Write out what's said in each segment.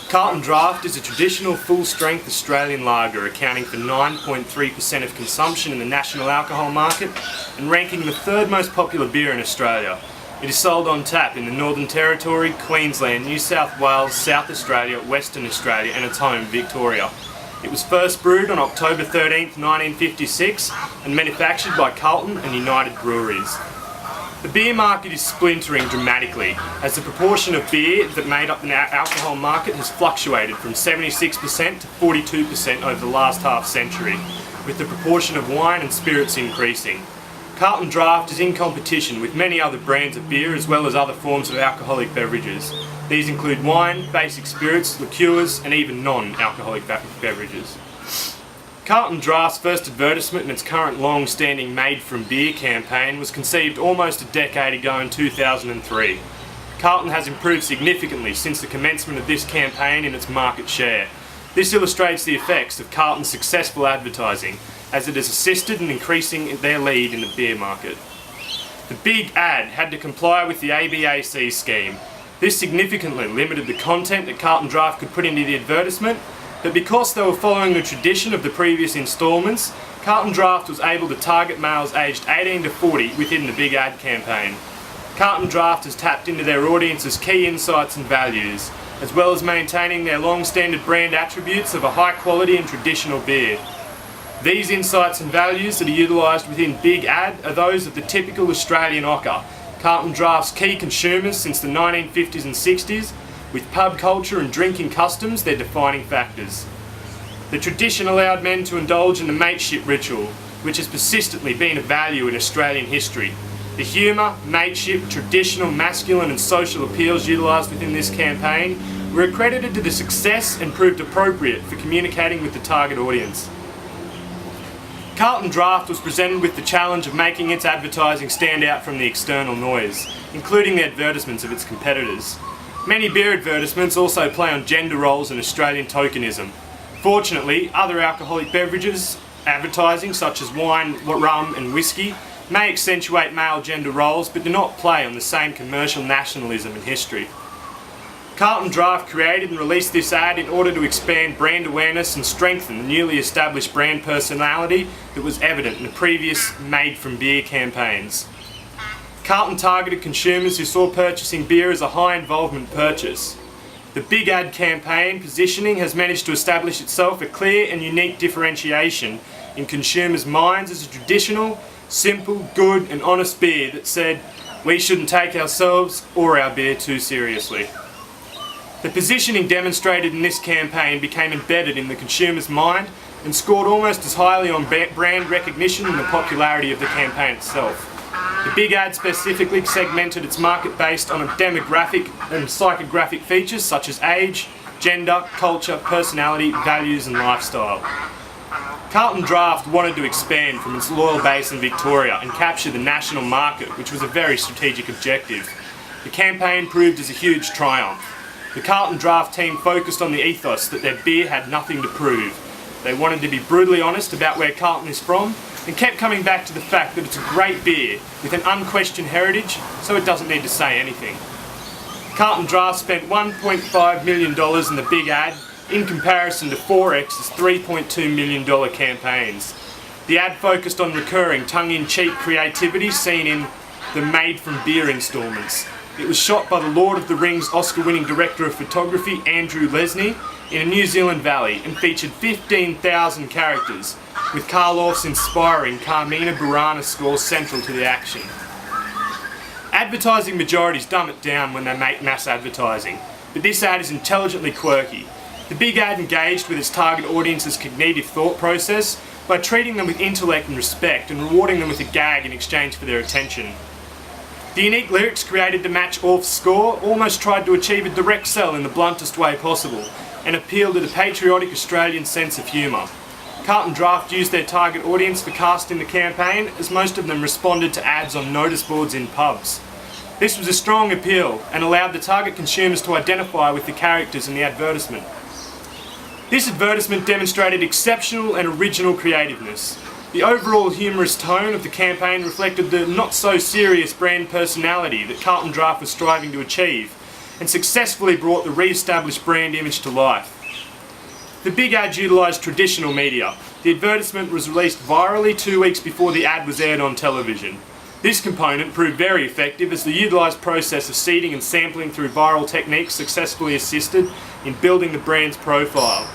Carlton Draft is a traditional full-strength Australian lager accounting for 9.3% of consumption in the national alcohol market and ranking the third most popular beer in Australia. It is sold on tap in the Northern Territory, Queensland, New South Wales, South Australia, Western Australia and its home, Victoria. It was first brewed on October 13, 1956 and manufactured by Carlton and United Breweries. The beer market is splintering dramatically as the proportion of beer that made up the alcohol market has fluctuated from 76% to 42% over the last half century, with the proportion of wine and spirits increasing. Carlton Draft is in competition with many other brands of beer as well as other forms of alcoholic beverages. These include wine, basic spirits, liqueurs and even non-alcoholic beverages. Carlton Draft's first advertisement in its current long-standing Made from Beer campaign was conceived almost a decade ago in 2003. Carlton has improved significantly since the commencement of this campaign in its market share. This illustrates the effects of Carlton's successful advertising, as it has assisted in increasing their lead in the beer market. The big ad had to comply with the ABAC scheme. This significantly limited the content that Carlton Draft could put into the advertisement, but because they were following the tradition of the previous instalments, Carlton Draft was able to target males aged 18 to 40 within the big ad campaign. Carlton Draft has tapped into their audience's key insights and values, as well as maintaining their long-standing brand attributes of a high quality and traditional beer. These insights and values that are utilised within Big Ad are those of the typical Australian ocker, Carlton Draft's key consumers since the 1950s and 60s, with pub culture and drinking customs their defining factors. The tradition allowed men to indulge in the mateship ritual, which has persistently been a value in Australian history. The humour, mateship, traditional, masculine and social appeals utilised within this campaign were accredited to the success and proved appropriate for communicating with the target audience. Carlton Draft was presented with the challenge of making its advertising stand out from the external noise, including the advertisements of its competitors. Many beer advertisements also play on gender roles and Australian tokenism. Fortunately, other alcoholic beverages advertising such as wine, rum and whiskey may accentuate male gender roles but do not play on the same commercial nationalism and history. Carlton Draft created and released this ad in order to expand brand awareness and strengthen the newly established brand personality that was evident in the previous Made from Beer campaigns. Carlton targeted consumers who saw purchasing beer as a high involvement purchase. The Big Ad campaign positioning has managed to establish itself a clear and unique differentiation in consumers' minds as a traditional, simple, good and honest beer that said, we shouldn't take ourselves or our beer too seriously. The positioning demonstrated in this campaign became embedded in the consumer's mind and scored almost as highly on brand recognition than the popularity of the campaign itself. The Big Ad specifically segmented its market based on demographic and psychographic features such as age, gender, culture, personality, values and lifestyle. Carlton Draft wanted to expand from its loyal base in Victoria and capture the national market, which was a very strategic objective. The campaign proved as a huge triumph. The Carlton Draft team focused on the ethos that their beer had nothing to prove. They wanted to be brutally honest about where Carlton is from and kept coming back to the fact that it's a great beer with an unquestioned heritage, so it doesn't need to say anything. Carlton Draft spent $1.5 million in the Big Ad in comparison to 4X's $3.2 million campaigns. The ad focused on recurring tongue-in-cheek creativity seen in the Made from Beer installments. It was shot by the Lord of the Rings Oscar-winning director of photography Andrew Lesnie in a New Zealand valley and featured 15,000 characters, with Karloff's inspiring Carmina Burana score central to the action. Advertising majorities dumb it down when they make mass advertising, but this ad is intelligently quirky. The Big Ad engaged with its target audience's cognitive thought process by treating them with intellect and respect and rewarding them with a gag in exchange for their attention. The unique lyrics created to match Orff's score almost tried to achieve a direct sell in the bluntest way possible and appealed to the patriotic Australian sense of humour. Carlton Draft used their target audience for casting the campaign, as most of them responded to ads on notice boards in pubs. This was a strong appeal and allowed the target consumers to identify with the characters in the advertisement. This advertisement demonstrated exceptional and original creativeness. The overall humorous tone of the campaign reflected the not-so-serious brand personality that Carlton Draft was striving to achieve, and successfully brought the re-established brand image to life. The big ad utilised traditional media. The advertisement was released virally 2 weeks before the ad was aired on television. This component proved very effective as the utilised process of seeding and sampling through viral techniques successfully assisted in building the brand's profile.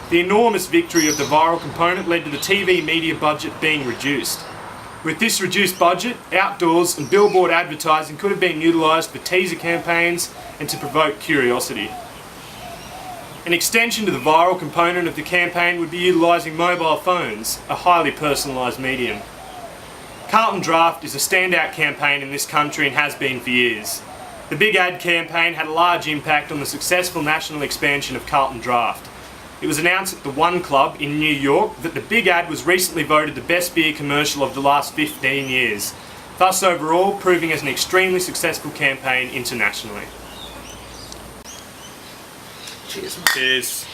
The enormous victory of the viral component led to the TV media budget being reduced. With this reduced budget, outdoors and billboard advertising could have been utilised for teaser campaigns and to provoke curiosity. An extension to the viral component of the campaign would be utilising mobile phones, a highly personalised medium. Carlton Draft is a standout campaign in this country and has been for years. The Big Ad campaign had a large impact on the successful national expansion of Carlton Draft. It was announced at the One Club in New York that the Big Ad was recently voted the best beer commercial of the last 15 years, thus overall proving as an extremely successful campaign internationally. Cheers. Cheers.